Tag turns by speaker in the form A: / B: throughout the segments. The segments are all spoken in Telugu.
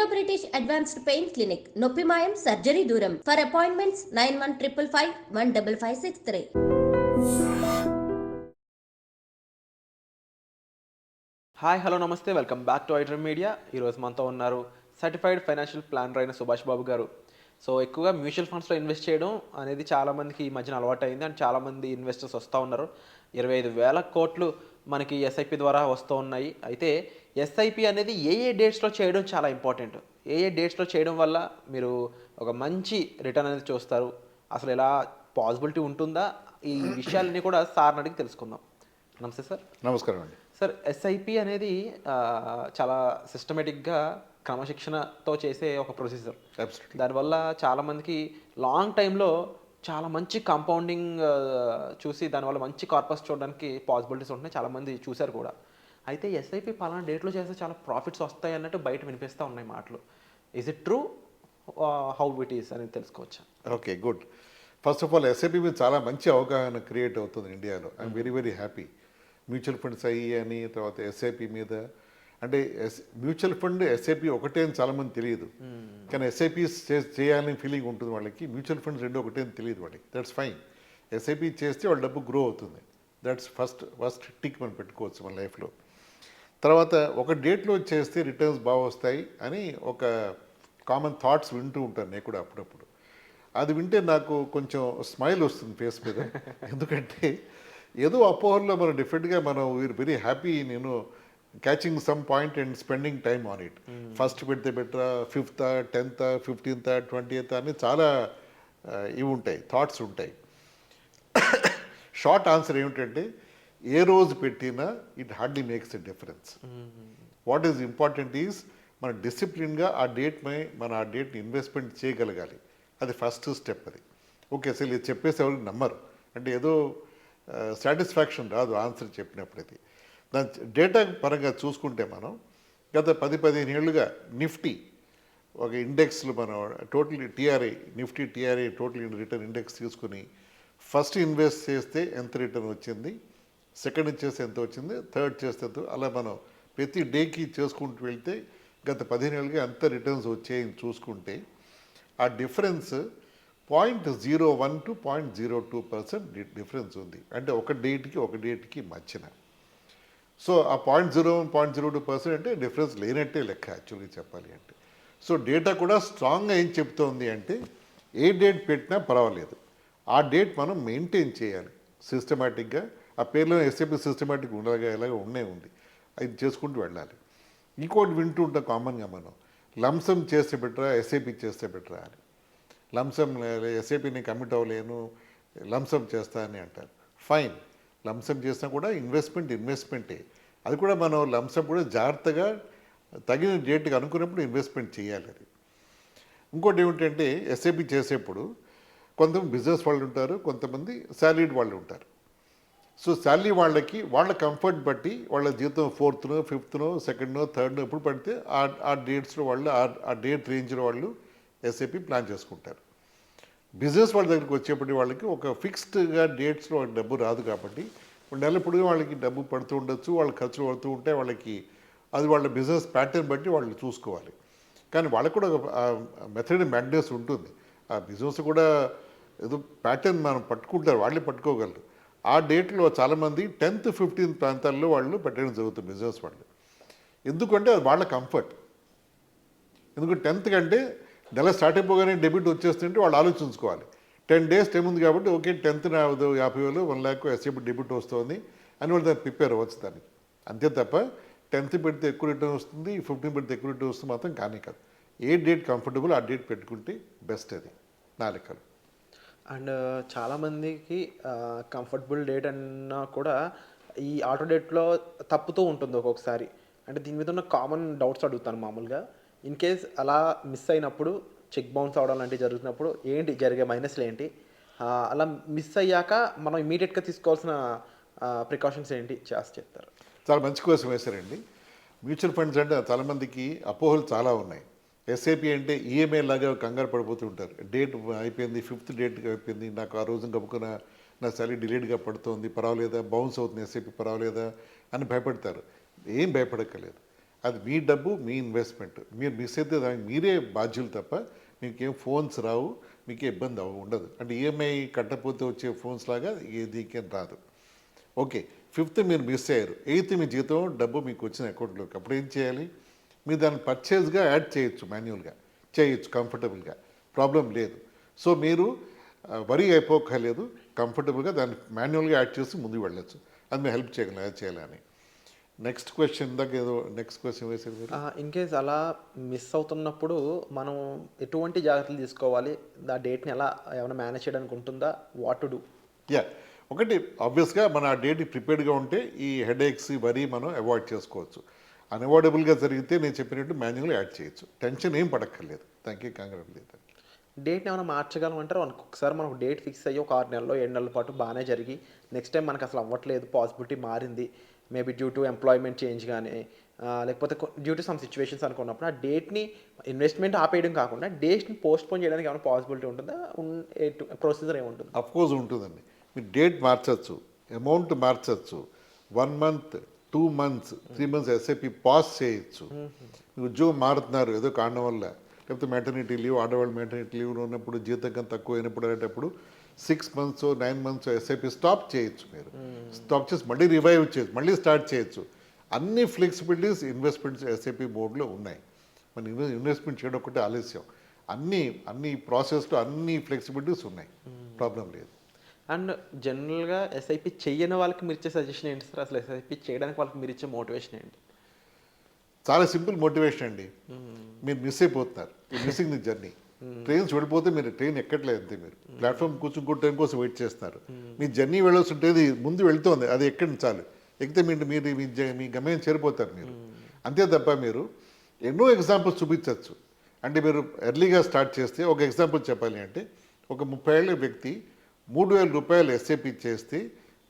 A: Indo British advanced pain clinic, నొప్పి మాయం, సర్జరీ దూరం. For appointments 9155515563.
B: హాయ్ హలో నమస్తే, welcome back to iDream media. ఈరోజు మనతో ఉన్నారు సర్టిఫైడ్ ఫైనాన్షియల్ ప్లానర్ అయిన సుభాష్ బాబు గారు. సో ఎక్కువగా మ్యూచువల్ ఫండ్స్లో ఇన్వెస్ట్ చేయడం అనేది చాలామందికి ఈ మధ్యన అలవాటు అయింది అండ్ చాలామంది ఇన్వెస్టర్స్ వస్తూ ఉన్నారు. 25,000 కోట్లు మనకి ఎస్ఐపి ద్వారా వస్తూ ఉన్నాయి. అయితే ఎస్ఐపి అనేది ఏ డేట్స్లో చేయడం చాలా ఇంపార్టెంట్. ఏ డేట్స్లో చేయడం వల్ల మీరు ఒక మంచి రిటర్న్ అనేది చూస్తారు, అసలు ఎలా పాసిబిలిటీ ఉంటుందా, ఈ విషయాలన్నీ కూడా సార్ని అడిగి తెలుసుకుందాం. నమస్తే సార్.
C: నమస్కారం అండి.
B: సార్, ఎస్ఐపి అనేది చాలా సిస్టమేటిక్గా క్రమశిక్షణతో చేసే ఒక ప్రొసీజర్. దానివల్ల చాలామందికి లాంగ్ టైంలో చాలా మంచి కాంపౌండింగ్ చూసి దానివల్ల మంచి కార్పస్ చూడడానికి పాసిబిలిటీస్ ఉంటున్నాయి, చాలామంది చూశారు కూడా. అయితే ఎస్ఐపి పలానా డేట్లో చేస్తే చాలా ప్రాఫిట్స్ వస్తాయి అన్నట్టు బయట వినిపిస్తూ ఉన్నాయి మాటలు. Is it true? How it is అనేది తెలుసుకోవచ్చా?
C: Okay, good. First of all SIP మీద చాలా మంచి అవగాహన క్రియేట్ అవుతుంది ఇండియాలో. I'm very very happy. Mutual funds అయ్యి అని, తర్వాత ఎస్ఐపి మీద అంటే మ్యూచువల్ ఫండ్ ఎస్ఐపి ఒకటే అని చాలామంది తెలియదు, కానీ ఎస్ఐపి చేయాలని ఫీలింగ్ ఉంటుంది వాళ్ళకి. మ్యూచువల్ ఫండ్స్ రెండు ఒకటే అని తెలియదు వాళ్ళకి. That's fine. ఎస్ఐపి చేస్తే వాళ్ళ డబ్బు గ్రో అవుతుంది. దట్స్ ఫస్ట్ టిక్ మనం పెట్టుకోవచ్చు మన లైఫ్లో. తర్వాత ఒక డేట్లో చేస్తే రిటర్న్స్ బాగా వస్తాయి అని ఒక కామన్ థాట్స్ వింటూ ఉంటాను నేను కూడా అప్పుడప్పుడు. అది వింటే నాకు కొంచెం స్మైల్ వస్తుంది ఫేస్ మీద. ఎందుకంటే ఏదో అపోహల్లో మనం డిఫరెంట్గా మనం వీఆర్ వెరీ హ్యాపీ నేను catching some point and spending time on it. First పెడితే బెటరా, 5th, 10th, 15th, 20th అని చాలా ఇవి ఉంటాయి, థాట్స్ ఉంటాయి. షార్ట్ ఆన్సర్ ఏమిటంటే ఏ రోజు పెట్టినా it hardly makes a difference. What is important is మన డిసిప్లిన్గా ఆ డేట్ని ఇన్వెస్ట్మెంట్ చేయగలగాలి. అది ఫస్ట్ స్టెప్. అది ఓకే. అసలు ఇది చెప్పేసి ఎవరికి నమ్మరు, అంటే ఏదో సాటిస్ఫాక్షన్ రాదు ఆన్సర్ చెప్పినప్పుడు. అది దాని డేటా పరంగా చూసుకుంటే మనం గత 10-15 ఏళ్ళుగా నిఫ్టీ ఒక ఇండెక్స్లో మనం total Nifty TRI total return index తీసుకుని ఫస్ట్ ఇన్వెస్ట్ చేస్తే ఎంత రిటర్న్ వచ్చింది, సెకండ్ చేస్తే ఎంత వచ్చింది, థర్డ్ చేస్తే ఎంత, అలా మనం ప్రతి డేకి చేసుకుంటూ వెళ్తే గత 15 ఏళ్ళుగా ఎంత రిటర్న్స్ వచ్చాయని చూసుకుంటే ఆ డిఫరెన్స్ 0.01 to 0.02% డిఫరెన్స్ ఉంది. అంటే ఒక డేట్కి మధ్యన. సో ఆ 0.01, 0.02% అంటే డిఫరెన్స్ లేనట్టే లెక్క యాక్చువల్గా చెప్పాలి అంటే. సో డేటా కూడా స్ట్రాంగ్గా ఏం చెప్తోంది అంటే ఏ డేట్ పెట్టినా పర్వాలేదు, ఆ డేట్ మనం మెయింటైన్ చేయాలి సిస్టమేటిక్గా. ఆ పేరులో ఎస్ఐపి సిస్టమేటిక్ ఉండగా ఎలాగ ఉంది, అది చేసుకుంటూ వెళ్ళాలి. ఇంకోటి వింటూ ఉంటాం కామన్గా మనం, లంసమ్ చేస్తే బెటరా, ఎస్ఐపి చేస్తే బెటరా అని. లంసమ్ ఎస్ఐపిని కమిట్ అవ్వలేను, లంసమ్ చేస్తా అని అంటారు. ఫైన్, లంసమ్ చేసినా కూడా ఇన్వెస్ట్మెంటే. అది కూడా మనం లంసమ్ కూడా జాగ్రత్తగా తగిన డేట్కి అనుకున్నప్పుడు ఇన్వెస్ట్మెంట్ చేయాలి. అది ఇంకోటి ఏమిటంటే ఎస్ఐపి చేసేప్పుడు కొంతమంది బిజినెస్ వాళ్ళు ఉంటారు, కొంతమంది శాలరీడ్ వాళ్ళు ఉంటారు. సో శాలరీ వాళ్ళకి వాళ్ళ కంఫర్ట్ బట్టి వాళ్ళ జీతం 4th, 5th, 2nd, 3rd ఎప్పుడు పడితే ఆ డేట్స్లో వాళ్ళు ఆ డేట్ రేంజ్లో వాళ్ళు ఎస్ఐపి ప్లాన్ చేసుకుంటారు. బిజినెస్ వాళ్ళ దగ్గరికి వచ్చేప్పటి వాళ్ళకి ఒక ఫిక్స్డ్గా డేట్స్లో డబ్బు రాదు కాబట్టి నెలప్పుడు వాళ్ళకి డబ్బు పడుతూ ఉండొచ్చు, వాళ్ళ ఖర్చులు పడుతూ ఉంటే వాళ్ళకి అది వాళ్ళ బిజినెస్ ప్యాటర్న్ బట్టి వాళ్ళు చూసుకోవాలి. కానీ వాళ్ళకు కూడా ఒక మెథడ్ మ్యాడ్నెస్ ఉంటుంది. ఆ బిజినెస్ కూడా ఏదో ప్యాటర్న్ మనం పట్టుకుంటారు, వాళ్ళే పట్టుకోగలరు. ఆ డేట్లో చాలామంది 10th, 15th ప్రాంతాల్లో వాళ్ళు పెట్టడం జరుగుతుంది బిజినెస్ వాళ్ళు. ఎందుకంటే అది వాళ్ళ కంఫర్ట్. ఎందుకంటే 10th కంటే నెల స్టార్ట్ అయిపోగానే డెబిట్ వచ్చేస్తుంటే వాళ్ళు ఆలోచించుకోవాలి. 10 days టైం ఉంది కాబట్టి okay 10th 50,000, 1 lakh SIP debit వస్తుంది అని వాళ్ళు దాన్ని ప్రిపేర్ అవ్వచ్చు దానికి. అంతే తప్ప 10th పెడితే ఎక్కువ రిటర్న్ వస్తుంది, 15 పెడితే ఎక్కువ రిటర్న్ వస్తుంది మాత్రం కానీ కాదు. ఏ డేట్ కంఫర్టబుల్ ఆ డేట్ పెట్టుకుంటే బెస్ట్. అది నా లెక్కలు.
B: అండ్ చాలామందికి కంఫర్టబుల్ డేట్ అన్నా కూడా ఈ ఆటో డేట్లో తప్పుతూ ఉంటుంది ఒక్కొక్కసారి. అంటే దీని మీద ఉన్న కామన్ డౌట్స్ అడుగుతాను మామూలుగా. ఇన్ కేస్ అలా మిస్ అయినప్పుడు, చెక్ బౌన్స్ అవడం లాంటివి జరుగుతున్నప్పుడు ఏంటి జరిగే మైనస్లు ఏంటి, అలా మిస్ అయ్యాక మనం ఇమీడియట్గా తీసుకోవాల్సిన ప్రికాషన్స్ ఏంటి చెప్తారు?
C: చాలా మంచి కోసం వేశారండి. మ్యూచువల్ ఫండ్స్ అంటే చాలామందికి అపోహలు చాలా ఉన్నాయి. ఎస్ఐపి అంటే ఈఎంఐ లాగా కంగారు పడిపోతూ ఉంటారు. డేట్ అయిపోయింది, 5th డేట్ అయిపోయింది, నాకు ఆ రోజున కప్పుకున్న నా సాలరీ డిలేట్గా పడుతుంది, పర్వాలేదా, బౌన్స్ అవుతుంది ఎస్ఐపి పర్వాలేదా అని భయపడతారు. ఏం భయపడక్కర్లేదు. అది మీ డబ్బు మీ ఇన్వెస్ట్మెంట్. మీరు మిస్ అయితే దానికి మీరే బాధ్యులు తప్ప మీకేం ఫోన్స్ రావు, మీకే ఇబ్బంది ఉండదు. అంటే ఈఎంఐ కట్టకపోతే వచ్చే ఫోన్స్ లాగా దీనికేం రాదు. ఓకే, 5th మీరు మిస్ అయ్యారు, 8th మీ జీతం డబ్బు మీకు వచ్చిన అకౌంట్లోకి. అప్పుడు ఏం చేయాలి? మీరు దాన్ని పర్చేజ్గా యాడ్ చేయొచ్చు, మాన్యువల్గా చేయొచ్చు, కంఫర్టబుల్గా, ప్రాబ్లం లేదు. సో మీరు వరీ అయిపోక్కర్లేదు, కంఫర్టబుల్గా దాన్ని మాన్యువల్గా యాడ్ చేసి ముందుకు వెళ్ళొచ్చు. అది మేము హెల్ప్ చేయగలం అది చేయాలని. నెక్స్ట్ క్వశ్చన్ దాకా ఏదో నెక్స్ట్ క్వశ్చన్ వేసేది మీరు.
B: ఇన్ కేస్ అలా మిస్ అవుతున్నప్పుడు మనం ఎటువంటి జాగ్రత్తలు తీసుకోవాలి? ఆ డేట్ని ఎలా ఏమైనా మేనేజ్ చేయడానికి ఉంటుందా? What to do?
C: యా, ఒకటి ఆబ్వియస్గా మన ఆ డేట్కి ప్రిపేర్డ్గా ఉంటే ఈ హెడేక్స్ వరీ మనం అవాయిడ్ చేసుకోవచ్చు. అన్అవాయిడబుల్గా జరిగితే నేను చెప్పినట్టు మాన్యువల్గా యాడ్ చేయొచ్చు. టెన్షన్ ఏం పడక్కర్లేదు. Thank you, congratulate.
B: డేట్ని ఏమైనా మార్చగలం అంటారు? ఒక్కొక్కసారి మనకు డేట్ ఫిక్స్ అయ్యి ఒక 6 నెలలో 7 నెలల పాటు బాగానే జరిగి నెక్స్ట్ టైం మనకు అసలు అవ్వట్లేదు, పాసిబిలిటీ మారింది, maybe due to employment change కానీ లేకపోతే డ్యూ టు సమ్ సిచ్యువేషన్స్ అనుకున్నప్పుడు ఆ డేట్ని ఇన్వెస్ట్మెంట్ ఆపేయడం కాకుండా డేట్ని పోస్ట్పోన్ చేయడానికి ఏమైనా పాసిబిలిటీ ఉంటుందా? ప్రొసీజర్ ఏముంటుంది?
C: అఫ్కోర్స్ ఉంటుందండి. మీరు డేట్ మార్చచ్చు, అమౌంట్ మార్చచ్చు, 1 month 2 months 3 months SIP pass చేయొచ్చు. మీరు ఉద్యోగం మారుతున్నారు ఏదో కారణం వల్ల, లేకపోతే మెటర్నిటీ లీవ్, ఆడవాళ్ళు మెటర్నిటీ లీవ్లో ఉన్నప్పుడు జీతం తక్కువ అయినప్పుడు అనేటప్పుడు 6 months 9 months ఎస్ఐపి స్టాప్ చేయొచ్చు. మీరు స్టాప్ చేసి మళ్ళీ రివైవ్ చేయొచ్చు, మళ్ళీ స్టార్ట్ చేయొచ్చు. అన్ని ఫ్లెక్సిబిలిటీస్ ఇన్వెస్ట్మెంట్స్ ఎస్ఐపి మోడ్లో ఉన్నాయి. మన ఇన్వెస్ట్మెంట్ చేయడం ఒకటి ఆలస్యం. అన్ని ప్రాసెస్లో అన్ని ఫ్లెక్సిబిలిటీస్ ఉన్నాయి, ప్రాబ్లం లేదు.
B: అండ్ జనరల్గా ఎస్ఐపి చెయ్యని వాళ్ళకి మీరు ఇచ్చే సజెషన్ ఏంటి సార్? అసలు ఎస్ఐపి చేయడానికి వాళ్ళకి మీరు ఇచ్చే మోటివేషన్ ఏంటి?
C: చాలా సింపుల్ మోటివేషన్ అండి. మీరు మిస్ అయిపోతున్నారు, మిస్సింగ్ ది జర్నీ. ట్రైన్స్ వెళ్ళిపోతే మీరు ట్రైన్ ఎక్కట్లేదు అంతే. మీరు ప్లాట్ఫామ్ కూర్చుని టైం కోసం వెయిట్ చేస్తున్నారు. మీ జర్నీ వెళ్ళాల్సి ఉంటేది ముందు వెళ్తోంది, అది ఎక్కండి చాలు. ఎక్కితే మీరు మీ గమ్యం చేరిపోతారు మీరు. అంతే తప్ప మీరు ఎన్నో ఎగ్జాంపుల్స్ చూపించవచ్చు. అంటే మీరు ఎర్లీగా స్టార్ట్ చేస్తే, ఒక ఎగ్జాంపుల్ చెప్పాలి అంటే, ఒక 30 ఏళ్ళ వ్యక్తి 3,000 రూపాయలు ఎస్ఐపి చేస్తే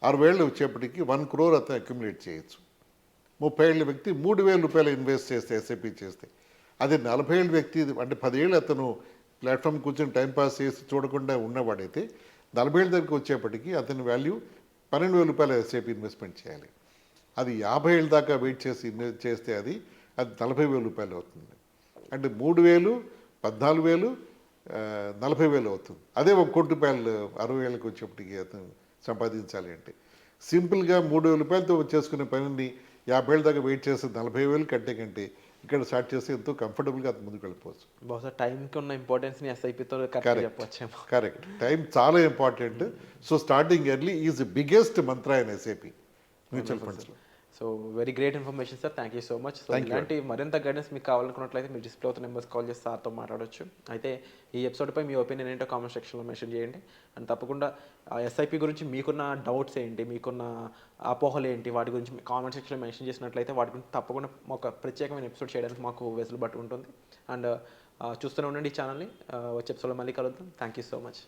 C: 60 ఏళ్ళు వచ్చేప్పటికి 1 crore అతను అక్యుములేట్ చేయొచ్చు. 30 ఏళ్ళ వ్యక్తి 3,000 రూపాయలు ఇన్వెస్ట్ చేస్తే ఎస్ఐపి చేస్తే, అదే 40 ఏళ్ళ వ్యక్తి అంటే 10 ఏళ్ళు అతను ప్లాట్ఫామ్ కూర్చొని టైంపాస్ చేసి చూడకుండా ఉన్నవాడైతే 40 ఏళ్ళ దగ్గరికి వచ్చేప్పటికి అతని వాల్యూ 12,000 రూపాయల ఎస్ఐపి ఇన్వెస్ట్మెంట్ చేయాలి. అది 50 ఏళ్ళ దాకా వెయిట్ చేసి ఇన్వెస్ట్ చేస్తే అది 40,000 రూపాయలు అవుతుంది. అంటే 3,000 14,000 40,000 అవుతుంది. అదే 1 కోటి రూపాయలు 60 ఏళ్ళకి వచ్చేప్పటికి అతను సంపాదించాలి అంటే సింపుల్గా 3,000 రూపాయలతో చేసుకునే పనిని 50 ఏళ్ళ దాకా వెయిట్ చేస్తే 40,000 కంటే ఇక్కడ స్టార్ట్ చేస్తే ఎంతో కంఫర్టబుల్గా అతను ముందుకు వెళ్ళిపోవచ్చు.
B: బహుశా టైంకి ఉన్న ఇంపార్టెన్స్ని ఎస్ఐపితో చెప్పవచ్చేమో.
C: కరెక్ట్, టైం చాలా important. So starting early is the biggest Mantra in SIP mutual ఫండ్స్లో.
B: So very great information sir, thank you so much. So ఇలాంటి మరింత గైడెన్స్ మీకు కావాలనుకున్నట్లయితే మీరు డిస్ప్లే అవుతున్న నెంబర్స్ కాల్ చేసి సార్తో మాట్లాడవచ్చు. అయితే ఈ ఎపిసోడ్పై మీ ఒపీనియన్ ఏంటో కామెంట్ సెక్షన్లో మెన్షన్ చేయండి. అండ్ తప్పకుండా ఎస్ఐపి గురించి మీకున్న డౌట్స్ ఏంటి, మీకున్న అపోహలు ఏంటి, వాటి గురించి కామెంట్ సెక్షన్లో మెన్షన్ చేసినట్లయితే వాటి గురించి తప్పకుండా ఒక ప్రత్యేకమైన ఎపిసోడ్ చేయడానికి మాకు వెసులుబాటు ఉంటుంది. అండ్ చూస్తూనే ఉండండి ఈ ఛానల్ని. వచ్చే ఎపిసోడ్లో మళ్ళీ కలుద్దాం. Thank you so much.